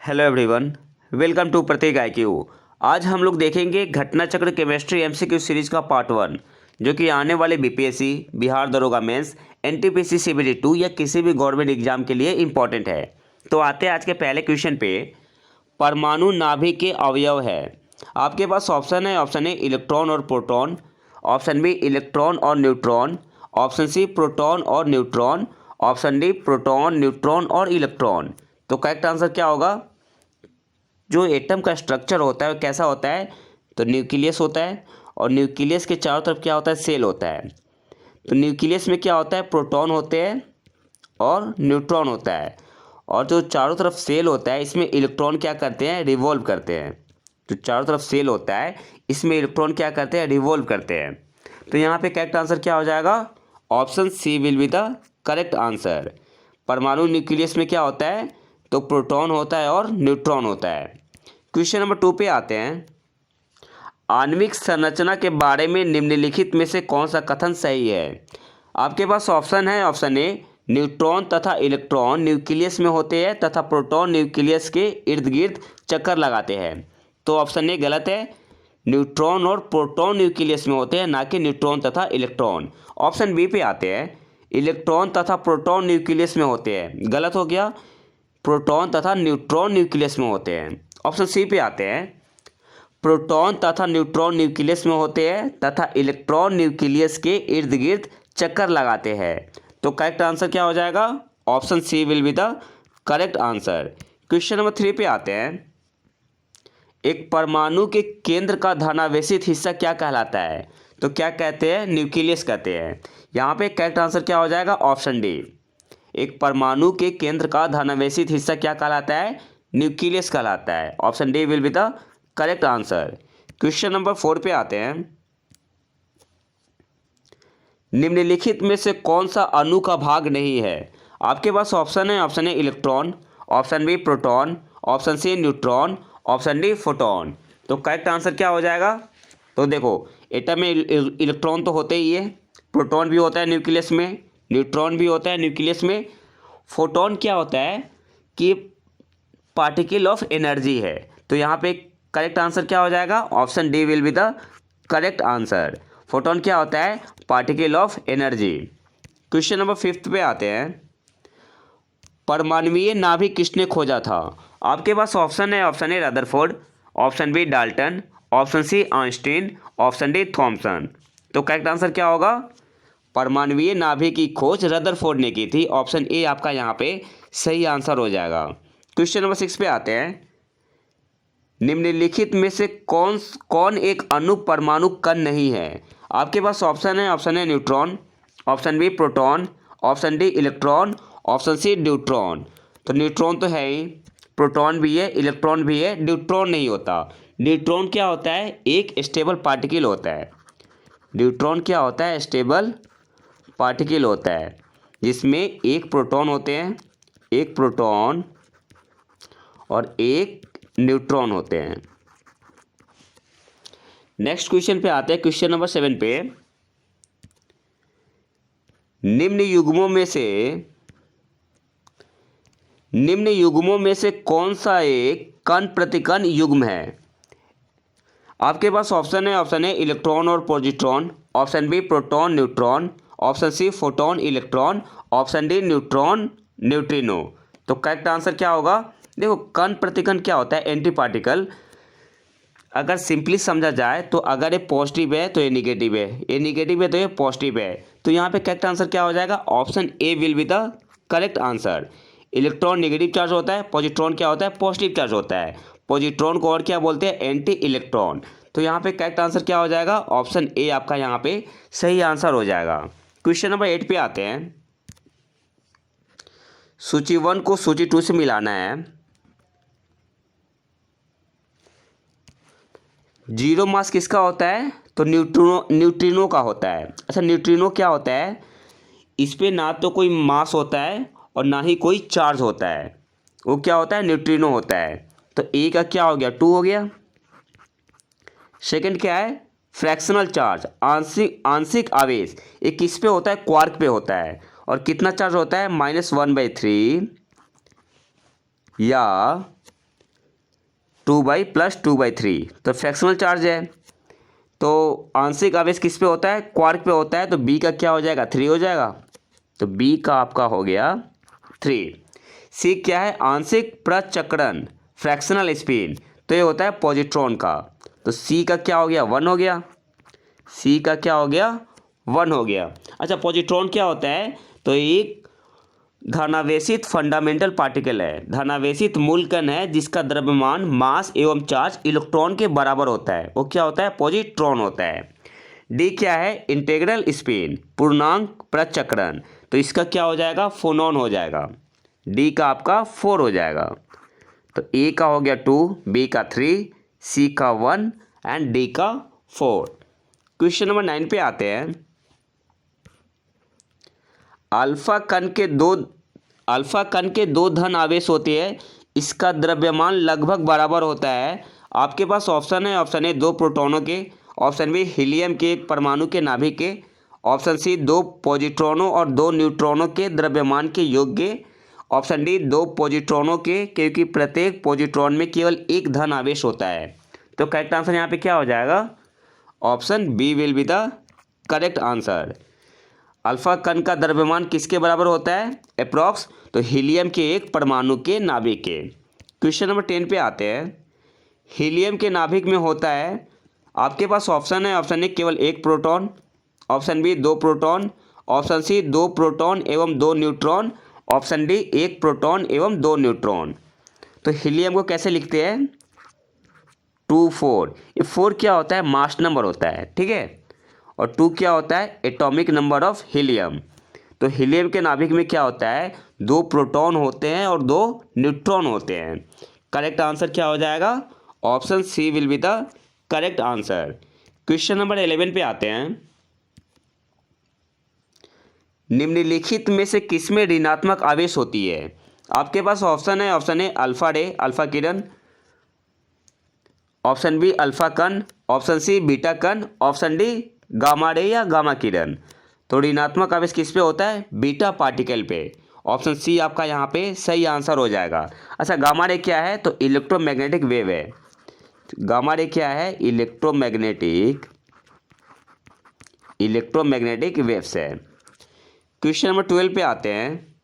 Hello everyone, welcome to Prateek IQ। आज हम लोग देखेंगे घटना चक्र केमिस्ट्री MCQ सीरीज का पार्ट 1, जो कि आने वाले BPSC, बिहार दरोगा मेंस, NTPC CBT 2 या किसी भी गवर्नमेंट एग्जाम के लिए इम्पॉर्टेंट है। तो आते हैं आज के पहले क्वेश्चन पे। परमाणु नाभिक के अवयव है। आपके पास ऑप्शन है, ऑप्शन ए इलेक्ट्रॉन और प्रोटॉन, ऑप्शन बी इलेक्ट्रॉन और न्यूट्रॉन, ऑप्शन सी प्रोटॉन और neutron, option D proton, neutron और इलेक्ट्रॉन। तो करेक्ट आंसर क्या होगा? जो एटम का स्ट्रक्चर होता है वो कैसा होता है? तो न्यूक्लियस होता है, और न्यूक्लियस के चारों तरफ क्या होता है? सेल होता है। तो न्यूक्लियस में क्या होता है? प्रोटॉन होते हैं और न्यूट्रॉन होता है, और जो चारों तरफ सेल होता है इसमें इलेक्ट्रॉन क्या करते हैं? रिवॉल्व करते हैं। जो चारों तरफ सेल होता है इसमें इलेक्ट्रॉन क्या करते हैं? रिवॉल्व करते हैं। तो यहाँ पे करेक्ट आंसर क्या हो जाएगा? Option C will be the correct answer. परमाणु न्यूक्लियस में क्या होता है? तो प्रोटॉन होता है और न्यूट्रॉन होता है। क्वेश्चन नंबर 2 पे आते हैं। आणविक संरचना के बारे में निम्नलिखित में से कौन सा कथन सही है? आपके पास ऑप्शन है, ऑप्शन ए न्यूट्रॉन तथा इलेक्ट्रॉन न्यूक्लियस में होते हैं तथा प्रोटॉन न्यूक्लियस के इर्द गिर्द चक्कर लगाते हैं। तो ऑप्शन ए गलत है। न्यूट्रॉन और प्रोटॉन न्यूक्लियस में होते हैं, ना कि न्यूट्रॉन तथा इलेक्ट्रॉन। ऑप्शन बी पे आते हैं। इलेक्ट्रॉन तथा प्रोटॉन न्यूक्लियस में होते हैं, गलत हो गया। प्रोटॉन तथा न्यूट्रॉन न्यूक्लियस में होते हैं। ऑप्शन सी पे आते हैं। प्रोटॉन तथा न्यूट्रॉन न्यूक्लियस में होते हैं तथा इलेक्ट्रॉन न्यूक्लियस के इर्द गिर्द चक्कर लगाते हैं। तो करेक्ट आंसर क्या हो जाएगा? Option C will be the correct answer. Question number 3 पे आते हैं। एक परमाणु के केंद्र का धनावेशित हिस्सा क्या कहलाता है? तो क्या कहते हैं? न्यूक्लियस कहते हैं। यहाँ पे करेक्ट आंसर क्या हो जाएगा? Option D. एक परमाणु के केंद्र का धनावेशित हिस्सा क्या कहलाता है? न्यूक्लियस कहलाता है। Option D will be the correct answer. Question number 4 पे आते हैं। निम्नलिखित में से कौन सा अणु का भाग नहीं है? आपके पास ऑप्शन है, option A electron, option B proton, option C neutron, option D photon. तो करेक्ट आंसर क्या हो जाएगा? तो देखो, एटम में इलेक्ट्रॉन तो होते ही है, प्रोटॉन भी होता है न्यूक्लियस में, न्यूट्रॉन भी होता है न्यूक्लियस में। फोटॉन क्या होता है कि पार्टिकल ऑफ एनर्जी है। तो यहाँ पे करेक्ट आंसर क्या हो जाएगा? Option D will be the correct answer. Photon क्या होता है? Particle of energy. Question number 5 पे आते हैं। परमाणुीय नाभिक किसने खोजा था? आपके पास ऑप्शन है, option A Rutherford, option B Dalton, option C Einstein, option D Thomson. तो करेक्ट आंसर क्या होगा? परमाणुीय नाभिक की खोज रदरफोर्ड ने की थी। ऑप्शन ए आपका यहाँ पे सही आंसर हो जाएगा। क्वेश्चन नंबर 6 पे आते हैं। निम्नलिखित में से कौन एक अणु परमाणु कण नहीं है? आपके पास ऑप्शन है, option A neutron, option B proton, option D electron, option C neutron. तो न्यूट्रॉन तो है ही, प्रोटॉन भी है, इलेक्ट्रॉन भी है, न्यूट्रॉन नहीं होता। न्यूट्रॉन क्या होता है? एक स्टेबल पार्टिकल होता है। न्यूट्रॉन क्या होता है? स्टेबल पार्टिकल होता है, जिसमें एक प्रोटॉन होते हैं, एक प्रोटॉन और एक न्यूट्रॉन होते हैं। नेक्स्ट क्वेश्चन पे आते हैं, क्वेश्चन नंबर 7 पे। निम्न युग्मों में से कौन सा एक कण प्रतिकण युग्म है? आपके पास ऑप्शन है, ऑप्शन ए इलेक्ट्रॉन और positron, option B proton neutron, option C photon electron, option D neutron neutrino. तो करेक्ट आंसर क्या होगा? देखो, कण प्रतिकण क्या होता है? Anti particle. अगर सिंपली समझा जाए तो अगर ये पॉजिटिव है तो ये निगेटिव है, ये निगेटिव है तो ये पॉजिटिव है। तो यहाँ पे करेक्ट आंसर क्या हो जाएगा? Option A will be the correct answer. Electron negative charge होता है, पॉजिट्रॉन क्या होता है? पॉजिटिव चार्ज होता है। पॉजिट्रॉन को और क्या बोलते हैं? Anti electron. तो यहाँ पे करेक्ट आंसर क्या हो जाएगा? ऑप्शन ए आपका यहाँ पे सही आंसर हो जाएगा। क्वेश्चन नंबर 8 पे आते हैं। सूची 1 को सूची 2 से मिलाना है। 0 मास किसका होता है? तो न्यूट्रिनो का होता है। अच्छा, न्यूट्रिनो क्या होता है? इस पे ना तो कोई मास होता है और ना ही कोई चार्ज होता है। वो क्या होता है? न्यूट्रिनो होता है। तो ए का क्या हो गया? 2 हो गया। सेकंड क्या है? फ्रैक्शनल चार्ज, आंशिक आवेश। ये किस पे होता है? क्वार्क पे होता है। और कितना चार्ज होता है? -1/3 या 2/+2/3, तो फ्रैक्शनल चार्ज है। तो आंशिक आवेश किस पे होता है? क्वार्क पे होता है। तो बी का क्या हो जाएगा? 3 हो जाएगा। तो बी का आपका हो गया 3। सी क्या है? आंशिक प्रचक्रण, फ्रैक्शनल स्पिन, तो ये होता है पॉजिट्रॉन का। तो सी का क्या हो गया? 1 हो गया। सी का क्या हो गया? 1 हो गया। अच्छा, पॉजिट्रॉन क्या होता है? तो एक धनावेशित फंडामेंटल पार्टिकल है, धनावेशित मूल कण है जिसका द्रव्यमान, मास एवं चार्ज इलेक्ट्रॉन के बराबर होता है, वो क्या होता है? पॉजिट्रॉन होता है। डी क्या है? इंटीग्रल स्पिन, पूर्णांक प्रचक्रण, तो इसका क्या हो जाएगा? फोनॉन हो जाएगा। डी का आपका 4 हो जाएगा। तो ए का हो गया 2, बी का 3, सी का 1 एंड डी का 4। क्वेश्चन नंबर 9 पे आते हैं। अल्फा कण के दो धन आवेश होते हैं, इसका द्रव्यमान लगभग बराबर होता है। आपके पास ऑप्शन है, ऑप्शन ए 2 प्रोटॉनों के, ऑप्शन बी हीलियम के एक परमाणु के नाभिक के, ऑप्शन सी 2 पॉजिट्रॉनों और 2 न्यूट्रॉनों के द्रव्यमान के योग्य, ऑप्शन डी 2 पॉजिट्रॉनों के, क्योंकि प्रत्येक पॉजिट्रॉन में केवल एक धन आवेश होता है। तो करेक्ट आंसर यहाँ पे क्या हो जाएगा? Option B will be the correct answer. Alpha कण का द्रव्यमान किसके बराबर होता है? अप्रॉक्स, तो हीलियम के एक परमाणु के नाभिक के। क्वेश्चन नंबर 10 पे आते हैं। हीलियम के नाभिक में होता है, आपके पास ऑप्शन है, ऑप्शन ए केवल एक proton, option B 2 proton, option C 2 proton एवं 2 न्यूट्रॉन, ऑप्शन डी 1 प्रोटॉन एवं 2 न्यूट्रॉन। तो हीलियम को कैसे लिखते हैं? 2 4। ये 4 क्या होता है? मास नंबर होता है, ठीक है। और 2 क्या होता है? Atomic number of helium. तो हीलियम के नाभिक में क्या होता है? 2 प्रोटॉन होते हैं और 2 न्यूट्रॉन होते हैं। करेक्ट आंसर क्या हो जाएगा? Option C will be the correct answer. Question number 11 पे आते हैं। निम्नलिखित में से किसमें ऋणात्मक आवेश होती है? आपके पास ऑप्शन है, option A alpha ray, alpha किरण, ऑप्शन बी अल्फा कण, ऑप्शन सी बीटा कण, ऑप्शन डी गामा रे या गामा किरण। तो ऋणात्मक आवेश किस पे होता है? बीटा पार्टिकल पे। ऑप्शन सी आपका यहाँ पे सही आंसर हो जाएगा। अच्छा, गामा रे क्या है? तो इलेक्ट्रोमैग्नेटिक वेव है। गामा रे क्या है? इलेक्ट्रोमैग्नेटिक वेव्स है। क्वेश्चन नंबर 12 पे आते हैं।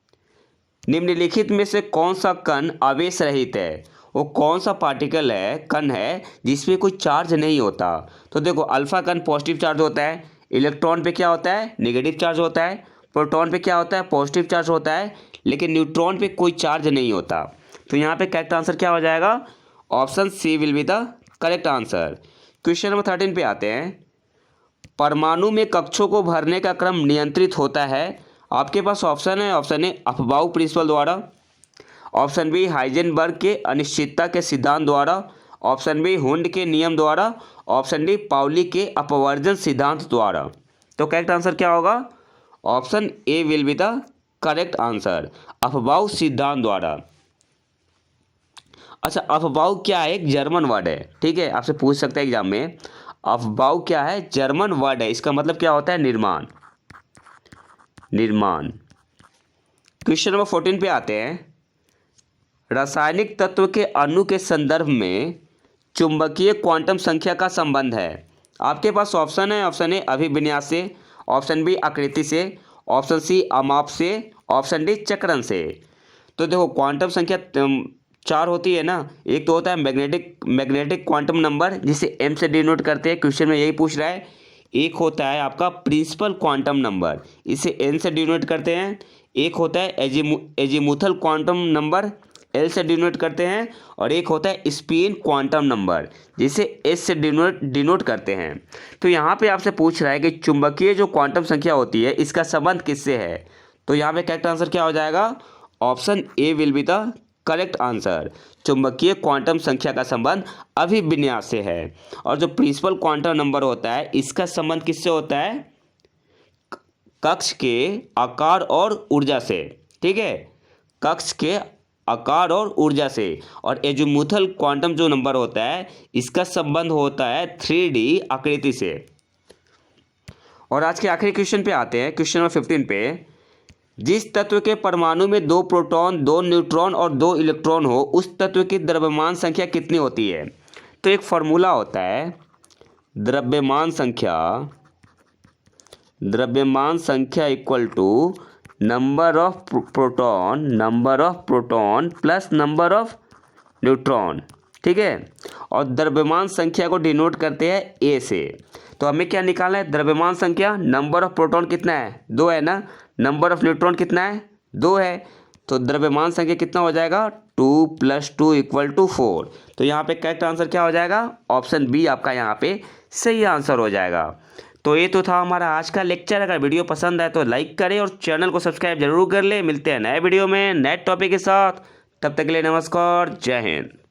निम्नलिखित में से कौन सा कण आवेश रहित है? वो कौन सा पार्टिकल है, कण है, जिसमें कोई चार्ज नहीं होता? तो देखो, अल्फा कण पॉजिटिव चार्ज होता है, इलेक्ट्रॉन पे क्या होता है? नेगेटिव चार्ज होता है, प्रोटॉन पे क्या होता है? पॉजिटिव चार्ज होता है, लेकिन न्यूट्रॉन पे कोई चार्ज नहीं होता। तो यहाँ पे करेक्ट आंसर क्या हो जाएगा? Option C will be the correct answer. Question number 13 पे आते हैं। परमाणु में कक्षों को भरने का क्रम नियंत्रित होता है। आपके पास ऑप्शन है, ऑप्शन ए अफबाउ प्रिंसिपल द्वारा, ऑप्शन बी हाइजेनबर्ग के अनिश्चितता के सिद्धांत द्वारा, ऑप्शन बी हुंड के नियम द्वारा, ऑप्शन डी पाउली के अपवर्जन सिद्धांत द्वारा। तो करेक्ट आंसर क्या होगा? Option A will be the correct answer, अफबाउ सिद्धांत द्वारा। अच्छा, अफबाउ क्या है? एक जर्मन वर्ड है, ठीक है, आपसे पूछ सकते हैं एग्जाम में। अफबाउ क्या है? जर्मन वर्ड है, इसका मतलब क्या होता है? निर्माण। क्वेश्चन नंबर 14 पे आते हैं। रासायनिक तत्व के अणु के संदर्भ में चुंबकीय क्वांटम संख्या का संबंध है। आपके पास ऑप्शन है, ऑप्शन ए अभिविन्यास से, ऑप्शन बी आकृति से, ऑप्शन सी अमाप से, ऑप्शन डी चक्रण से। तो देखो, क्वांटम संख्या 4 होती है ना। एक तो होता है मैग्नेटिक क्वांटम नंबर, जिसे एम से डिनोट करते हैं, क्वेश्चन में यही पूछ रहा है। एक होता है आपका प्रिंसिपल क्वांटम नंबर, इसे एन से डिनोट करते हैं। एक होता है एजीमुथल क्वांटम नंबर, एल से डिनोट करते हैं। और एक होता है स्पिन क्वांटम नंबर, जिसे एस से डिनोट करते हैं। तो यहाँ पे आपसे पूछ रहा है कि चुंबकीय जो क्वांटम संख्या होती है, इसका संबंध किससे है? तो यहाँ पे करेक्ट आंसर क्या हो जाएगा? Option A will be the correct answer. चुंबकीय क्वांटम संख्या का संबंध अभिविन्यास से है। और जो प्रिंसिपल क्वांटम नंबर होता है, इसका संबंध किससे होता है? कक्ष के आकार और ऊर्जा से, ठीक है, कक्ष के आकार और ऊर्जा से। और एजीमुथल क्वांटम जो नंबर होता है, इसका संबंध होता है 3D आकृति से। और आज के आखिरी क्वेश्चन पे आते हैं, क्वेश्चन नंबर 15 पे। जिस तत्व के परमाणु में 2 प्रोटॉन, 2 न्यूट्रॉन और 2 इलेक्ट्रॉन हो उस तत्व की द्रव्यमान संख्या कितनी होती है। तो एक फॉर्मूला होता है द्रव्यमान संख्या equal to number of proton plus number of neutron, ठीक है। और द्रव्यमान संख्या को डिनोट करते हैं ए से। तो हमें क्या निकालना है, द्रव्यमान संख्या, नंबर ऑफ प्रोटॉन कितना है 2 है ना, नंबर ऑफ न्यूट्रॉन कितना है 2 है, तो द्रव्यमान संख्या कितना हो जाएगा 2 + 2 = 4। तो यहाँ पे करेक्ट आंसर क्या हो जाएगा, ऑप्शन बी आपका यहाँ पे सही आंसर हो जाएगा। तो ये तो था हमारा आज का लेक्चर। अगर वीडियो पसंद आए तो लाइक करें और चैनल को सब्सक्राइब जरूर कर ले। मिलते हैं नए वीडियो में नए टॉपिक के साथ, तब तक के लिए नमस्कार, जय हिंद।